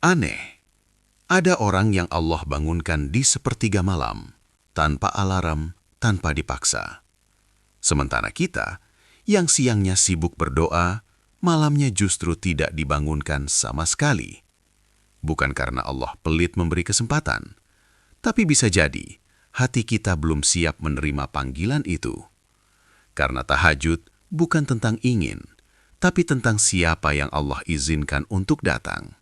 Aneh, ada orang yang Allah bangunkan di sepertiga malam, tanpa alarm, tanpa dipaksa. Sementara kita, yang siangnya sibuk berdoa, malamnya justru tidak dibangunkan sama sekali. Bukan karena Allah pelit memberi kesempatan, tapi bisa jadi hati kita belum siap menerima panggilan itu. Karena tahajud bukan tentang ingin, tapi tentang siapa yang Allah izinkan untuk datang.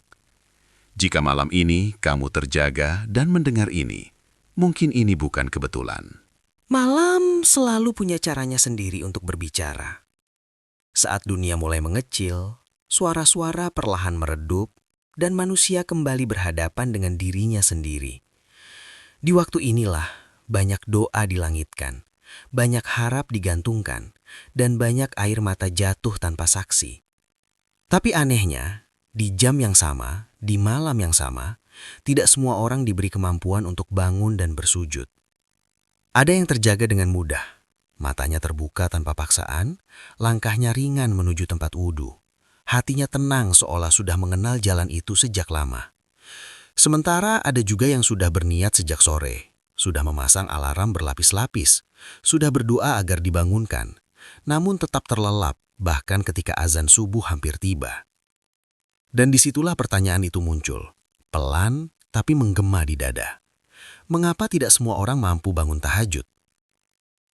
Jika malam ini kamu terjaga dan mendengar ini, mungkin ini bukan kebetulan. Malam selalu punya caranya sendiri untuk berbicara. Saat dunia mulai mengecil, suara-suara perlahan meredup, dan manusia kembali berhadapan dengan dirinya sendiri. Di waktu inilah banyak doa dilangitkan, banyak harap digantungkan, dan banyak air mata jatuh tanpa saksi. Tapi anehnya, di jam yang sama, di malam yang sama, tidak semua orang diberi kemampuan untuk bangun dan bersujud. Ada yang terjaga dengan mudah, matanya terbuka tanpa paksaan, langkahnya ringan menuju tempat wudhu. Hatinya tenang seolah sudah mengenal jalan itu sejak lama. Sementara ada juga yang sudah berniat sejak sore, sudah memasang alarm berlapis-lapis, sudah berdoa agar dibangunkan, namun tetap terlelap bahkan ketika azan subuh hampir tiba. Dan disitulah pertanyaan itu muncul, pelan tapi menggema di dada. Mengapa tidak semua orang mampu bangun tahajud?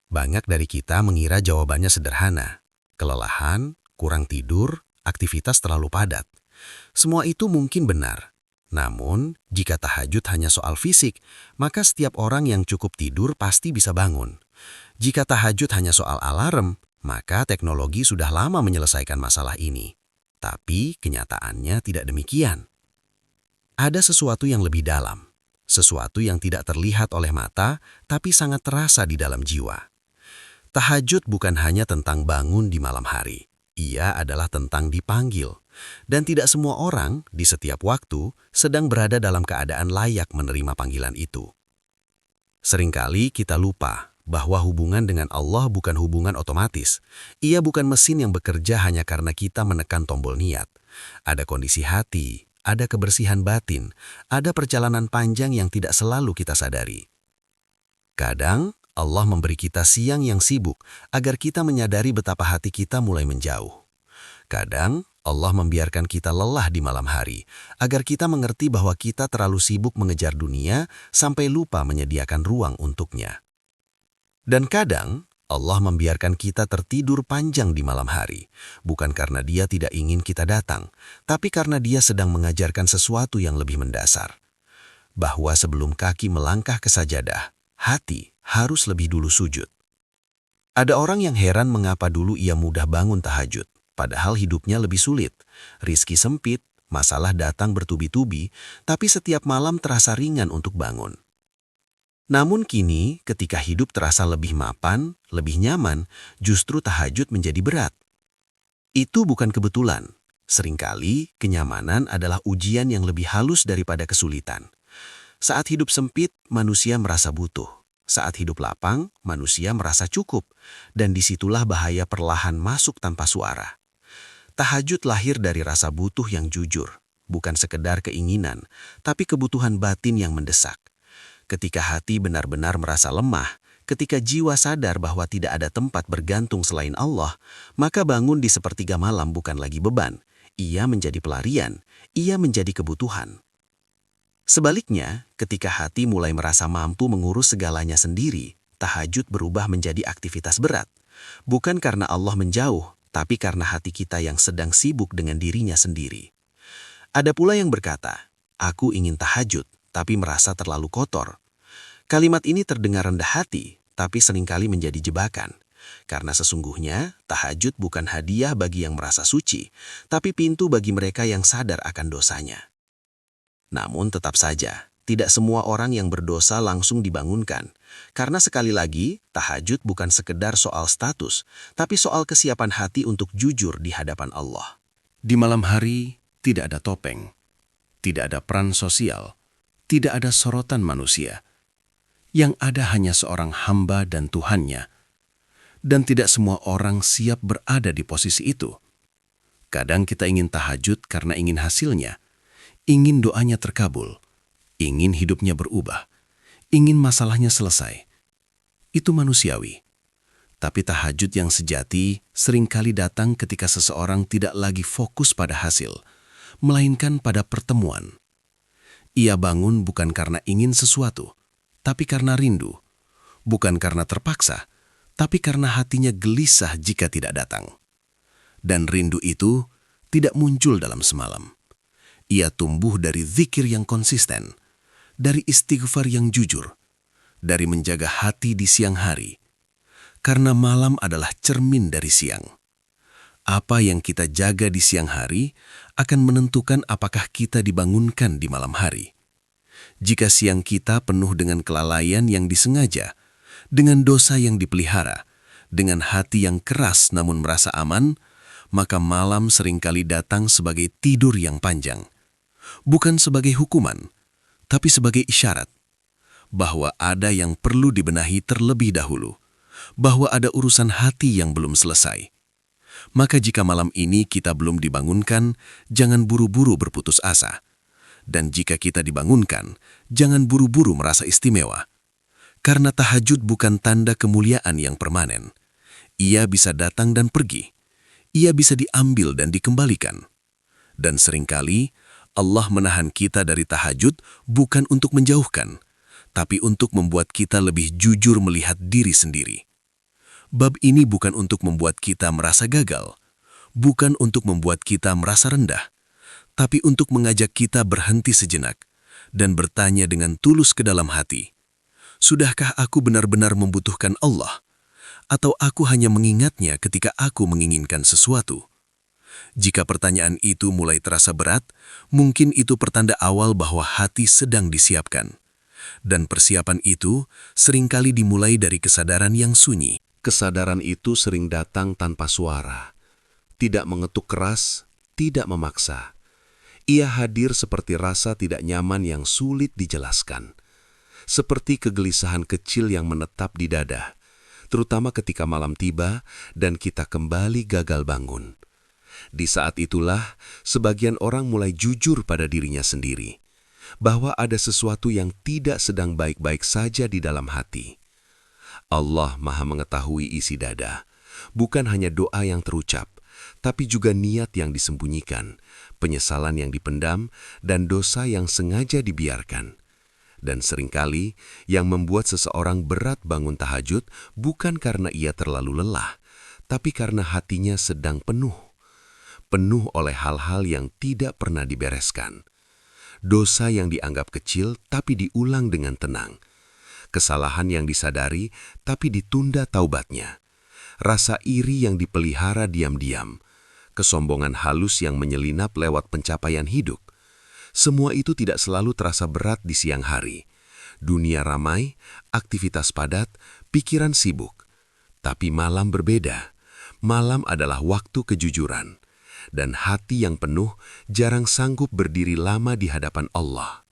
Banyak dari kita mengira jawabannya sederhana. Kelelahan, kurang tidur, aktivitas terlalu padat. Semua itu mungkin benar. Namun, jika tahajud hanya soal fisik, maka setiap orang yang cukup tidur pasti bisa bangun. Jika tahajud hanya soal alarm, maka teknologi sudah lama menyelesaikan masalah ini. Tapi kenyataannya tidak demikian. Ada sesuatu yang lebih dalam, sesuatu yang tidak terlihat oleh mata, tapi sangat terasa di dalam jiwa. Tahajud bukan hanya tentang bangun di malam hari. Ia adalah tentang dipanggil. Dan tidak semua orang di setiap waktu sedang berada dalam keadaan layak menerima panggilan itu. Seringkali kita lupa bahwa hubungan dengan Allah bukan hubungan otomatis. Ia bukan mesin yang bekerja hanya karena kita menekan tombol niat. Ada kondisi hati, ada kebersihan batin, ada perjalanan panjang yang tidak selalu kita sadari. Kadang Allah memberi kita siang yang sibuk agar kita menyadari betapa hati kita mulai menjauh. Kadang Allah membiarkan kita lelah di malam hari agar kita mengerti bahwa kita terlalu sibuk mengejar dunia sampai lupa menyediakan ruang untuknya. Dan kadang Allah membiarkan kita tertidur panjang di malam hari, bukan karena Dia tidak ingin kita datang, tapi karena Dia sedang mengajarkan sesuatu yang lebih mendasar. Bahwa sebelum kaki melangkah ke sajadah, hati harus lebih dulu sujud. Ada orang yang heran mengapa dulu ia mudah bangun tahajud, padahal hidupnya lebih sulit. Rizki sempit, masalah datang bertubi-tubi, tapi setiap malam terasa ringan untuk bangun. Namun kini, ketika hidup terasa lebih mapan, lebih nyaman, justru tahajud menjadi berat. Itu bukan kebetulan. Seringkali, kenyamanan adalah ujian yang lebih halus daripada kesulitan. Saat hidup sempit, manusia merasa butuh. Saat hidup lapang, manusia merasa cukup. Dan disitulah bahaya perlahan masuk tanpa suara. Tahajud lahir dari rasa butuh yang jujur. Bukan sekedar keinginan, tapi kebutuhan batin yang mendesak. Ketika hati benar-benar merasa lemah, ketika jiwa sadar bahwa tidak ada tempat bergantung selain Allah, maka bangun di sepertiga malam bukan lagi beban. Ia menjadi pelarian, ia menjadi kebutuhan. Sebaliknya, ketika hati mulai merasa mampu mengurus segalanya sendiri, tahajud berubah menjadi aktivitas berat. Bukan karena Allah menjauh, tapi karena hati kita yang sedang sibuk dengan dirinya sendiri. Ada pula yang berkata, "Aku ingin tahajud, tapi merasa terlalu kotor." Kalimat ini terdengar rendah hati, tapi seringkali menjadi jebakan. Karena sesungguhnya, tahajud bukan hadiah bagi yang merasa suci, tapi pintu bagi mereka yang sadar akan dosanya. Namun tetap saja, tidak semua orang yang berdosa langsung dibangunkan. Karena sekali lagi, tahajud bukan sekedar soal status, tapi soal kesiapan hati untuk jujur di hadapan Allah. Di malam hari, tidak ada topeng, tidak ada peran sosial, tidak ada sorotan manusia. Yang ada hanya seorang hamba dan Tuhannya. Dan tidak semua orang siap berada di posisi itu. Kadang kita ingin tahajud karena ingin hasilnya. ingin doanya terkabul, ingin hidupnya berubah, ingin masalahnya selesai. Itu manusiawi. Tapi tahajud yang sejati seringkali datang ketika seseorang tidak lagi fokus pada hasil, melainkan pada pertemuan. Ia bangun bukan karena ingin sesuatu, tapi karena rindu. Bukan karena terpaksa, tapi karena hatinya gelisah jika tidak datang. Dan rindu itu tidak muncul dalam semalam. Ia tumbuh dari zikir yang konsisten, dari istighfar yang jujur, dari menjaga hati di siang hari. Karena malam adalah cermin dari siang. Apa yang kita jaga di siang hari akan menentukan apakah kita dibangunkan di malam hari. Jika siang kita penuh dengan kelalaian yang disengaja, dengan dosa yang dipelihara, dengan hati yang keras namun merasa aman, maka malam seringkali datang sebagai tidur yang panjang. Bukan sebagai hukuman, tapi sebagai isyarat bahwa ada yang perlu dibenahi terlebih dahulu, bahwa ada urusan hati yang belum selesai. Maka jika malam ini kita belum dibangunkan, jangan buru-buru berputus asa. Dan jika kita dibangunkan, jangan buru-buru merasa istimewa. Karena tahajud bukan tanda kemuliaan yang permanen. Ia bisa datang dan pergi. Ia bisa diambil dan dikembalikan. Dan seringkali, Allah menahan kita dari tahajud bukan untuk menjauhkan, tapi untuk membuat kita lebih jujur melihat diri sendiri. Bab ini bukan untuk membuat kita merasa gagal, bukan untuk membuat kita merasa rendah, tapi untuk mengajak kita berhenti sejenak dan bertanya dengan tulus ke dalam hati, sudahkah aku benar-benar membutuhkan Allah? Atau aku hanya mengingatnya ketika aku menginginkan sesuatu? Jika pertanyaan itu mulai terasa berat, mungkin itu pertanda awal bahwa hati sedang disiapkan. Dan persiapan itu seringkali dimulai dari kesadaran yang sunyi. Kesadaran itu sering datang tanpa suara, tidak mengetuk keras, tidak memaksa. Ia hadir seperti rasa tidak nyaman yang sulit dijelaskan. Seperti kegelisahan kecil yang menetap di dada, terutama ketika malam tiba dan kita kembali gagal bangun. Di saat itulah, sebagian orang mulai jujur pada dirinya sendiri, bahwa ada sesuatu yang tidak sedang baik-baik saja di dalam hati. Allah Maha mengetahui isi dada, bukan hanya doa yang terucap, tapi juga niat yang disembunyikan, penyesalan yang dipendam, dan dosa yang sengaja dibiarkan. Dan seringkali, yang membuat seseorang berat bangun tahajud bukan karena ia terlalu lelah, tapi karena hatinya sedang penuh oleh hal-hal yang tidak pernah dibereskan. Dosa yang dianggap kecil tapi diulang dengan tenang. Kesalahan yang disadari tapi ditunda taubatnya. Rasa iri yang dipelihara diam-diam. Kesombongan halus yang menyelinap lewat pencapaian hidup. Semua itu tidak selalu terasa berat di siang hari. Dunia ramai, aktivitas padat, pikiran sibuk. Tapi malam berbeda. Malam adalah waktu kejujuran. Dan hati yang penuh jarang sanggup berdiri lama di hadapan Allah.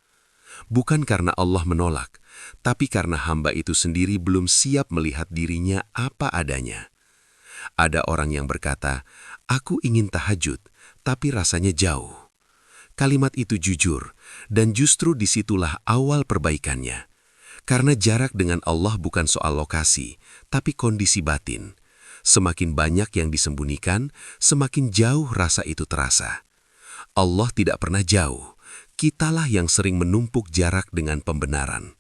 Bukan karena Allah menolak, tapi karena hamba itu sendiri belum siap melihat dirinya apa adanya. Ada orang yang berkata, "Aku ingin tahajud, tapi rasanya jauh." Kalimat itu jujur, dan justru disitulah awal perbaikannya. Karena jarak dengan Allah bukan soal lokasi, tapi kondisi batin. Semakin banyak yang disembunyikan, semakin jauh rasa itu terasa. Allah tidak pernah jauh, kitalah yang sering menumpuk jarak dengan pembenaran.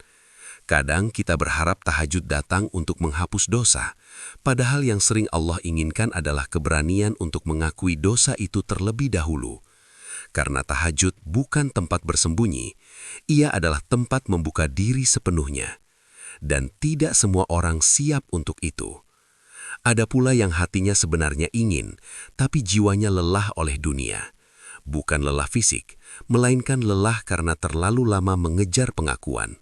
Kadang kita berharap tahajud datang untuk menghapus dosa, padahal yang sering Allah inginkan adalah keberanian untuk mengakui dosa itu terlebih dahulu. Karena tahajud bukan tempat bersembunyi, ia adalah tempat membuka diri sepenuhnya. Dan tidak semua orang siap untuk itu. Ada pula yang hatinya sebenarnya ingin, tapi jiwanya lelah oleh dunia. Bukan lelah fisik, melainkan lelah karena terlalu lama mengejar pengakuan.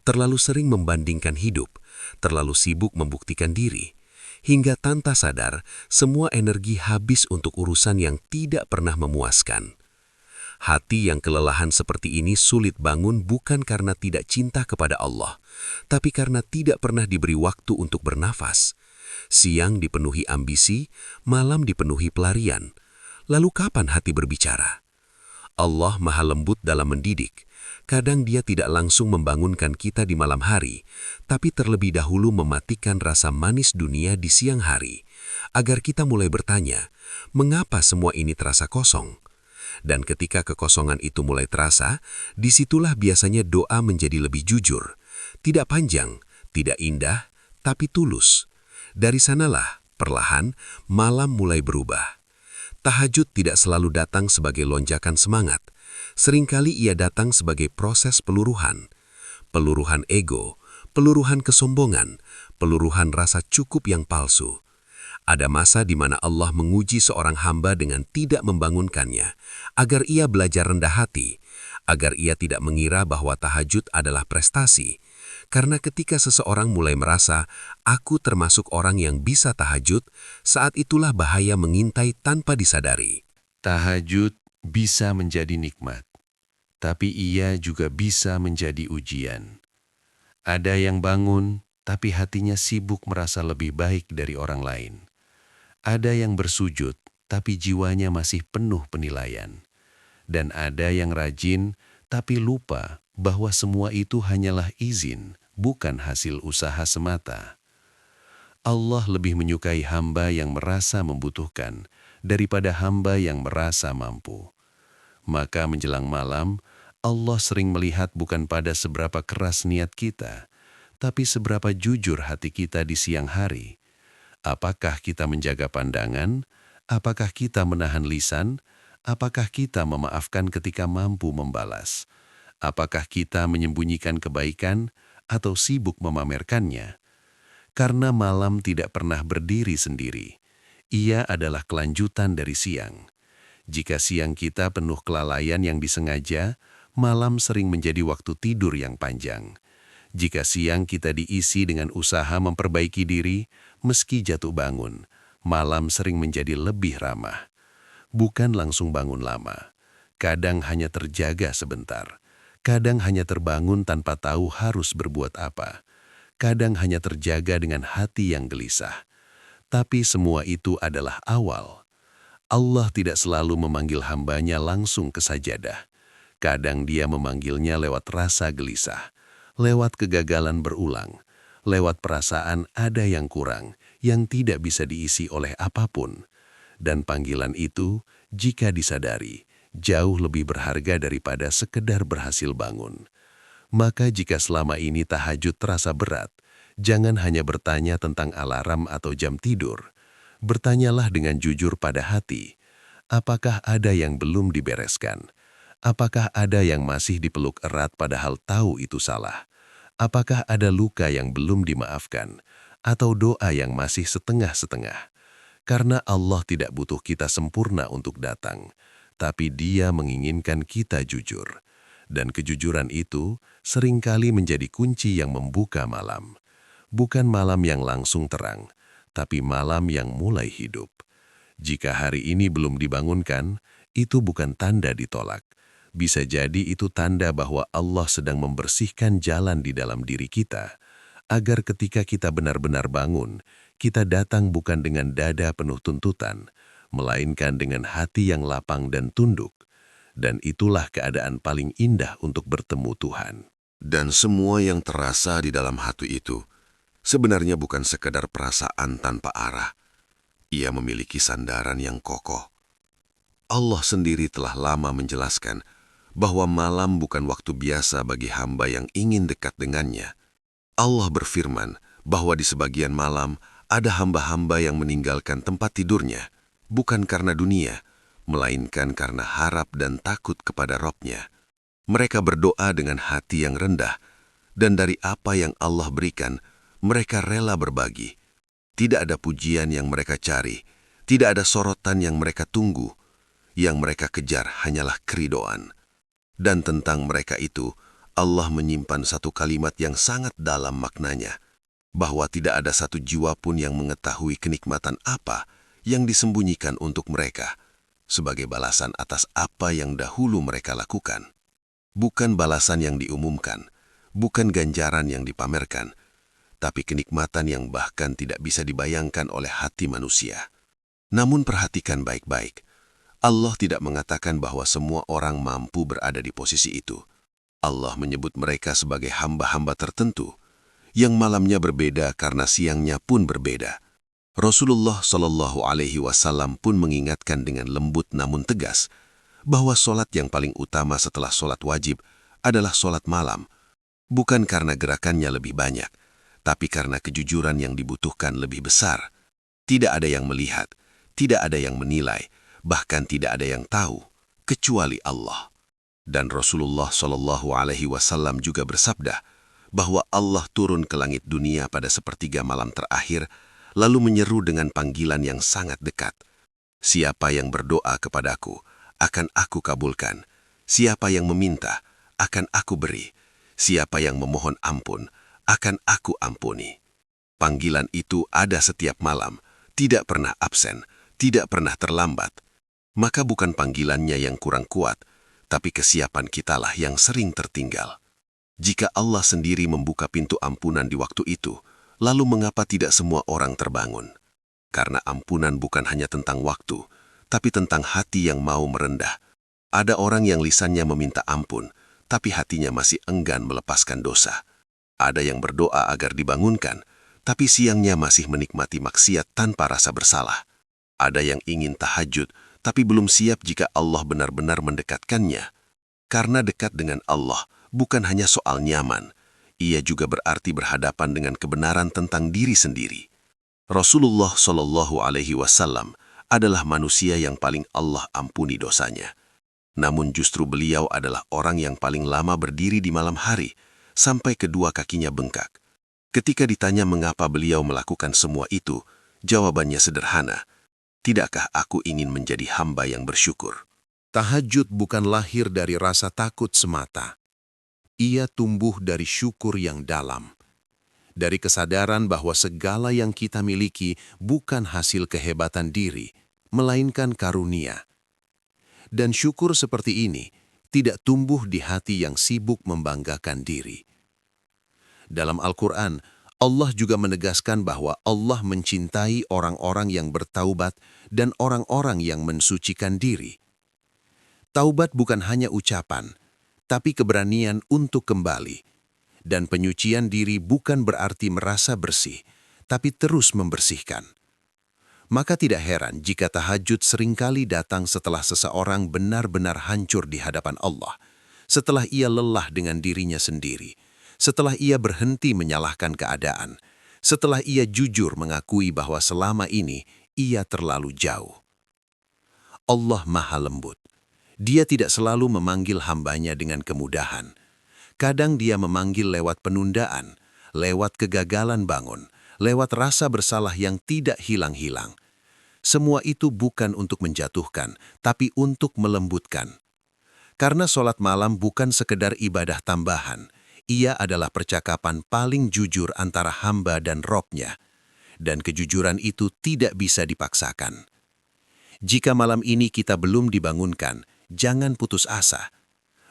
Terlalu sering membandingkan hidup, terlalu sibuk membuktikan diri. Hingga tanpa sadar, semua energi habis untuk urusan yang tidak pernah memuaskan. Hati yang kelelahan seperti ini sulit bangun bukan karena tidak cinta kepada Allah, tapi karena tidak pernah diberi waktu untuk bernafas. Siang dipenuhi ambisi, malam dipenuhi pelarian. Lalu kapan hati berbicara? Allah maha lembut dalam mendidik. Kadang Dia tidak langsung membangunkan kita di malam hari, tapi terlebih dahulu mematikan rasa manis dunia di siang hari, agar kita mulai bertanya, mengapa semua ini terasa kosong? Dan ketika kekosongan itu mulai terasa, disitulah biasanya doa menjadi lebih jujur. Tidak panjang, tidak indah, tapi tulus. Dari sanalah, perlahan, malam mulai berubah. Tahajud tidak selalu datang sebagai lonjakan semangat. Seringkali ia datang sebagai proses peluruhan. Peluruhan ego, peluruhan kesombongan, peluruhan rasa cukup yang palsu. Ada masa di mana Allah menguji seorang hamba dengan tidak membangunkannya, agar ia belajar rendah hati, agar ia tidak mengira bahwa tahajud adalah prestasi. Karena ketika seseorang mulai merasa, aku termasuk orang yang bisa tahajud, saat itulah bahaya mengintai tanpa disadari. Tahajud bisa menjadi nikmat, tapi ia juga bisa menjadi ujian. Ada yang bangun, tapi hatinya sibuk merasa lebih baik dari orang lain. Ada yang bersujud, tapi jiwanya masih penuh penilaian. Dan ada yang rajin, tapi lupa bahwa semua itu hanyalah izin, bukan hasil usaha semata. Allah lebih menyukai hamba yang merasa membutuhkan daripada hamba yang merasa mampu. Maka menjelang malam, Allah sering melihat bukan pada seberapa keras niat kita, tapi seberapa jujur hati kita di siang hari. Apakah kita menjaga pandangan? Apakah kita menahan lisan? Apakah kita memaafkan ketika mampu membalas? Apakah kita menyembunyikan kebaikan atau sibuk memamerkannya? Karena malam tidak pernah berdiri sendiri. Ia adalah kelanjutan dari siang. Jika siang kita penuh kelalaian yang disengaja, malam sering menjadi waktu tidur yang panjang. Jika siang kita diisi dengan usaha memperbaiki diri, meski jatuh bangun, malam sering menjadi lebih ramah. Bukan langsung bangun lama. Kadang hanya terjaga sebentar. Kadang hanya terbangun tanpa tahu harus berbuat apa. Kadang hanya terjaga dengan hati yang gelisah. Tapi semua itu adalah awal. Allah tidak selalu memanggil hambanya langsung ke sajadah. Kadang Dia memanggilnya lewat rasa gelisah, lewat kegagalan berulang, lewat perasaan ada yang kurang, yang tidak bisa diisi oleh apapun. Dan panggilan itu, jika disadari, jauh lebih berharga daripada sekedar berhasil bangun. Maka jika selama ini tahajud terasa berat, jangan hanya bertanya tentang alarm atau jam tidur. Bertanyalah dengan jujur pada hati, apakah ada yang belum dibereskan? Apakah ada yang masih dipeluk erat padahal tahu itu salah? Apakah ada luka yang belum dimaafkan? Atau doa yang masih setengah-setengah? Karena Allah tidak butuh kita sempurna untuk datang, tapi Dia menginginkan kita jujur. Dan kejujuran itu seringkali menjadi kunci yang membuka malam. Bukan malam yang langsung terang, tapi malam yang mulai hidup. Jika hari ini belum dibangunkan, itu bukan tanda ditolak. Bisa jadi itu tanda bahwa Allah sedang membersihkan jalan di dalam diri kita, agar ketika kita benar-benar bangun, kita datang bukan dengan dada penuh tuntutan, melainkan dengan hati yang lapang dan tunduk. Dan itulah keadaan paling indah untuk bertemu Tuhan. Dan semua yang terasa di dalam hati itu sebenarnya bukan sekedar perasaan tanpa arah. Ia memiliki sandaran yang kokoh. Allah sendiri telah lama menjelaskan bahwa malam bukan waktu biasa bagi hamba yang ingin dekat dengannya. Allah berfirman bahwa di sebagian malam ada hamba-hamba yang meninggalkan tempat tidurnya, bukan karena dunia, melainkan karena harap dan takut kepada Rabb-Nya. Mereka berdoa dengan hati yang rendah, dan dari apa yang Allah berikan, mereka rela berbagi. Tidak ada pujian yang mereka cari, tidak ada sorotan yang mereka tunggu. Yang mereka kejar hanyalah keridoan. Dan tentang mereka itu, Allah menyimpan satu kalimat yang sangat dalam maknanya, bahwa tidak ada satu jiwa pun yang mengetahui kenikmatan apa yang disembunyikan untuk mereka, sebagai balasan atas apa yang dahulu mereka lakukan. Bukan balasan yang diumumkan, bukan ganjaran yang dipamerkan, tapi kenikmatan yang bahkan tidak bisa dibayangkan oleh hati manusia. Namun perhatikan baik-baik, Allah tidak mengatakan bahwa semua orang mampu berada di posisi itu. Allah menyebut mereka sebagai hamba-hamba tertentu, yang malamnya berbeda karena siangnya pun berbeda. Rasulullah Shallallahu Alaihi Wasallam pun mengingatkan dengan lembut namun tegas, bahwa solat yang paling utama setelah solat wajib adalah solat malam, bukan karena gerakannya lebih banyak, tapi karena kejujuran yang dibutuhkan lebih besar. Tidak ada yang melihat, tidak ada yang menilai, bahkan tidak ada yang tahu, kecuali Allah. Dan Rasulullah Shallallahu Alaihi Wasallam juga bersabda bahwa Allah turun ke langit dunia pada sepertiga malam terakhir, lalu menyeru dengan panggilan yang sangat dekat. Siapa yang berdoa kepadaku, akan aku kabulkan. Siapa yang meminta, akan aku beri. Siapa yang memohon ampun, akan aku ampuni. Panggilan itu ada setiap malam, tidak pernah absen, tidak pernah terlambat. Maka bukan panggilannya yang kurang kuat, tapi kesiapan kitalah yang sering tertinggal. Jika Allah sendiri membuka pintu ampunan di waktu itu, lalu mengapa tidak semua orang terbangun? Karena ampunan bukan hanya tentang waktu, tapi tentang hati yang mau merendah. Ada orang yang lisannya meminta ampun, tapi hatinya masih enggan melepaskan dosa. Ada yang berdoa agar dibangunkan, tapi siangnya masih menikmati maksiat tanpa rasa bersalah. Ada yang ingin tahajud, tapi belum siap jika Allah benar-benar mendekatkannya. Karena dekat dengan Allah bukan hanya soal nyaman, ia juga berarti berhadapan dengan kebenaran tentang diri sendiri. Rasulullah Shallallahu Alaihi Wasallam adalah manusia yang paling Allah ampuni dosanya. Namun justru beliau adalah orang yang paling lama berdiri di malam hari, sampai kedua kakinya bengkak. Ketika ditanya mengapa beliau melakukan semua itu, jawabannya sederhana. Tidakkah aku ingin menjadi hamba yang bersyukur? Tahajud bukan lahir dari rasa takut semata. Ia tumbuh dari syukur yang dalam. Dari kesadaran bahwa segala yang kita miliki bukan hasil kehebatan diri, melainkan karunia. Dan syukur seperti ini tidak tumbuh di hati yang sibuk membanggakan diri. Dalam Al-Quran, Allah juga menegaskan bahwa Allah mencintai orang-orang yang bertaubat dan orang-orang yang mensucikan diri. Taubat bukan hanya ucapan, tapi keberanian untuk kembali. Dan penyucian diri bukan berarti merasa bersih, tapi terus membersihkan. Maka tidak heran jika tahajud seringkali datang setelah seseorang benar-benar hancur di hadapan Allah, setelah ia lelah dengan dirinya sendiri, setelah ia berhenti menyalahkan keadaan, setelah ia jujur mengakui bahwa selama ini ia terlalu jauh. Allah Maha Lembut. Dia tidak selalu memanggil hambanya dengan kemudahan. Kadang dia memanggil lewat penundaan, lewat kegagalan bangun, lewat rasa bersalah yang tidak hilang-hilang. Semua itu bukan untuk menjatuhkan, tapi untuk melembutkan. Karena sholat malam bukan sekedar ibadah tambahan, ia adalah percakapan paling jujur antara hamba dan Robnya, dan kejujuran itu tidak bisa dipaksakan. Jika malam ini kita belum dibangunkan, jangan putus asa.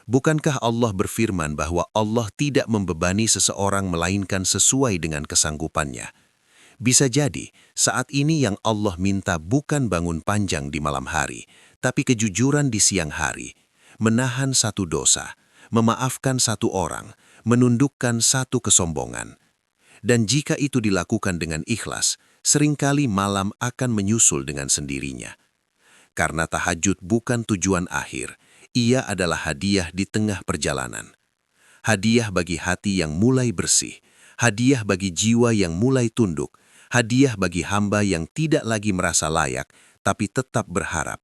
Bukankah Allah berfirman bahwa Allah tidak membebani seseorang melainkan sesuai dengan kesanggupannya? Bisa jadi, saat ini yang Allah minta bukan bangun panjang di malam hari, tapi kejujuran di siang hari, menahan satu dosa, memaafkan satu orang, menundukkan satu kesombongan. Dan jika itu dilakukan dengan ikhlas, seringkali malam akan menyusul dengan sendirinya. Karena tahajud bukan tujuan akhir, ia adalah hadiah di tengah perjalanan. Hadiah bagi hati yang mulai bersih, hadiah bagi jiwa yang mulai tunduk, hadiah bagi hamba yang tidak lagi merasa layak, tapi tetap berharap.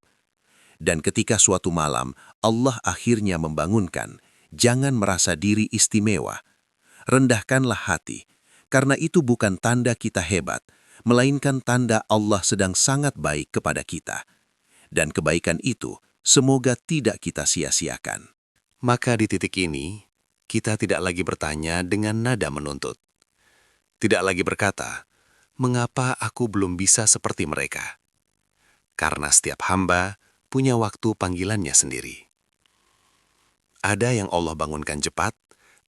Dan ketika suatu malam Allah akhirnya membangunkan, jangan merasa diri istimewa. Rendahkanlah hati, karena itu bukan tanda kita hebat, melainkan tanda Allah sedang sangat baik kepada kita. Dan kebaikan itu semoga tidak kita sia-siakan. Maka di titik ini, kita tidak lagi bertanya dengan nada menuntut. Tidak lagi berkata, mengapa aku belum bisa seperti mereka? Karena setiap hamba punya waktu panggilannya sendiri. Ada yang Allah bangunkan cepat,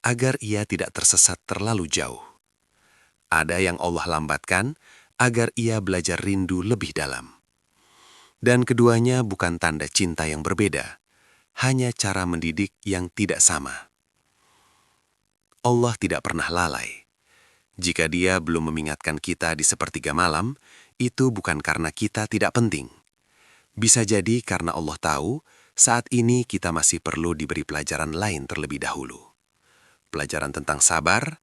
agar ia tidak tersesat terlalu jauh. Ada yang Allah lambatkan, agar ia belajar rindu lebih dalam. Dan keduanya bukan tanda cinta yang berbeda, hanya cara mendidik yang tidak sama. Allah tidak pernah lalai. Jika Dia belum mengingatkan kita di sepertiga malam, itu bukan karena kita tidak penting. Bisa jadi karena Allah tahu saat ini kita masih perlu diberi pelajaran lain terlebih dahulu. Pelajaran tentang sabar,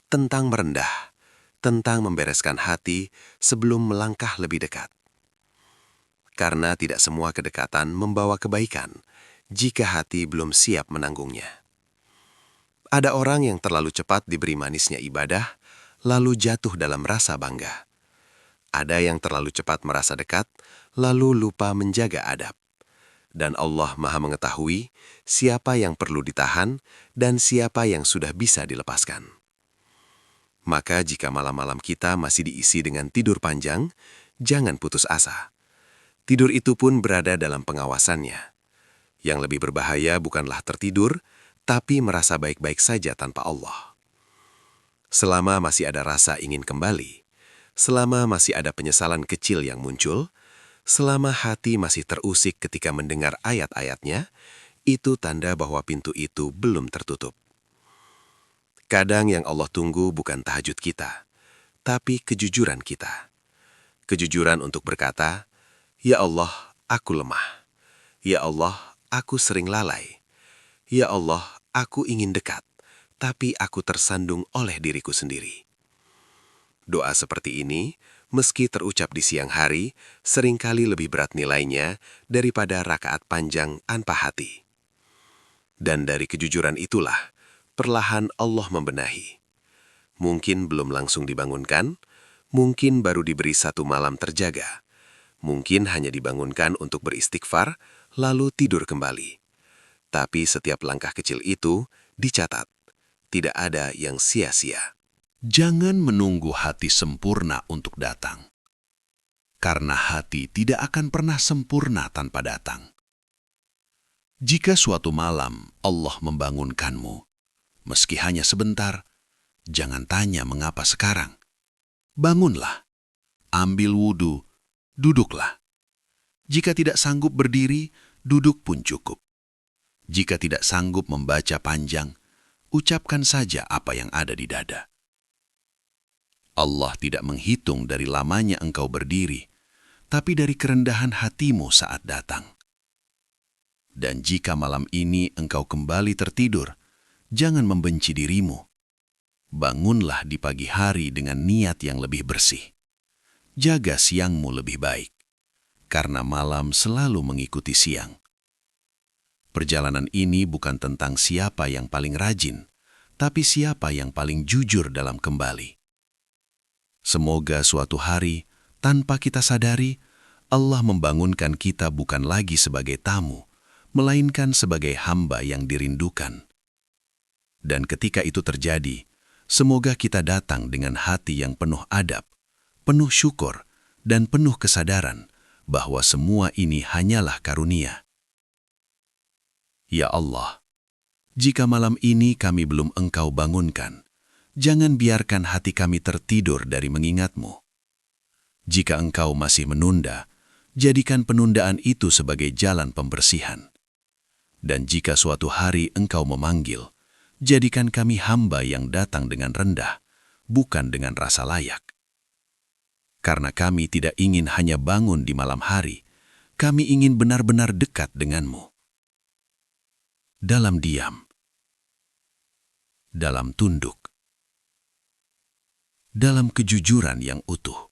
tentang merendah, tentang membereskan hati sebelum melangkah lebih dekat. Karena tidak semua kedekatan membawa kebaikan jika hati belum siap menanggungnya. Ada orang yang terlalu cepat diberi manisnya ibadah, lalu jatuh dalam rasa bangga. Ada yang terlalu cepat merasa dekat, lalu lupa menjaga adab. Dan Allah Maha mengetahui siapa yang perlu ditahan dan siapa yang sudah bisa dilepaskan. Maka jika malam-malam kita masih diisi dengan tidur panjang, jangan putus asa. Tidur itu pun berada dalam pengawasannya. Yang lebih berbahaya bukanlah tertidur, tapi merasa baik-baik saja tanpa Allah. Selama masih ada rasa ingin kembali, selama masih ada penyesalan kecil yang muncul, selama hati masih terusik ketika mendengar ayat-ayatnya, itu tanda bahwa pintu itu belum tertutup. Kadang yang Allah tunggu bukan tahajud kita, tapi kejujuran kita. Kejujuran untuk berkata, "Ya Allah, aku lemah. Ya Allah, aku sering lalai. Ya Allah, aku ingin dekat, tapi aku tersandung oleh diriku sendiri." Doa seperti ini, meski terucap di siang hari, seringkali lebih berat nilainya daripada rakaat panjang tanpa hati. Dan dari kejujuran itulah, perlahan Allah membenahi. Mungkin belum langsung dibangunkan, mungkin baru diberi satu malam terjaga, mungkin hanya dibangunkan untuk beristighfar, lalu tidur kembali. Tapi setiap langkah kecil itu dicatat, tidak ada yang sia-sia. Jangan menunggu hati sempurna untuk datang. Karena hati tidak akan pernah sempurna tanpa datang. Jika suatu malam Allah membangunkanmu, meski hanya sebentar, jangan tanya mengapa sekarang. Bangunlah, ambil wudhu, duduklah. Jika tidak sanggup berdiri, duduk pun cukup. Jika tidak sanggup membaca panjang, ucapkan saja apa yang ada di dada. Allah tidak menghitung dari lamanya engkau berdiri, tapi dari kerendahan hatimu saat datang. Dan jika malam ini engkau kembali tertidur, jangan membenci dirimu. Bangunlah di pagi hari dengan niat yang lebih bersih. Jaga siangmu lebih baik, karena malam selalu mengikuti siang. Perjalanan ini bukan tentang siapa yang paling rajin, tapi siapa yang paling jujur dalam kembali. Semoga suatu hari, tanpa kita sadari, Allah membangunkan kita bukan lagi sebagai tamu, melainkan sebagai hamba yang dirindukan. Dan ketika itu terjadi, semoga kita datang dengan hati yang penuh adab, penuh syukur, dan penuh kesadaran bahwa semua ini hanyalah karunia. Ya Allah, jika malam ini kami belum Engkau bangunkan, jangan biarkan hati kami tertidur dari mengingat-Mu. Jika Engkau masih menunda, jadikan penundaan itu sebagai jalan pembersihan. Dan jika suatu hari Engkau memanggil, jadikan kami hamba yang datang dengan rendah, bukan dengan rasa layak. Karena kami tidak ingin hanya bangun di malam hari, kami ingin benar-benar dekat dengan-Mu. Dalam diam, dalam tunduk, dalam kejujuran yang utuh.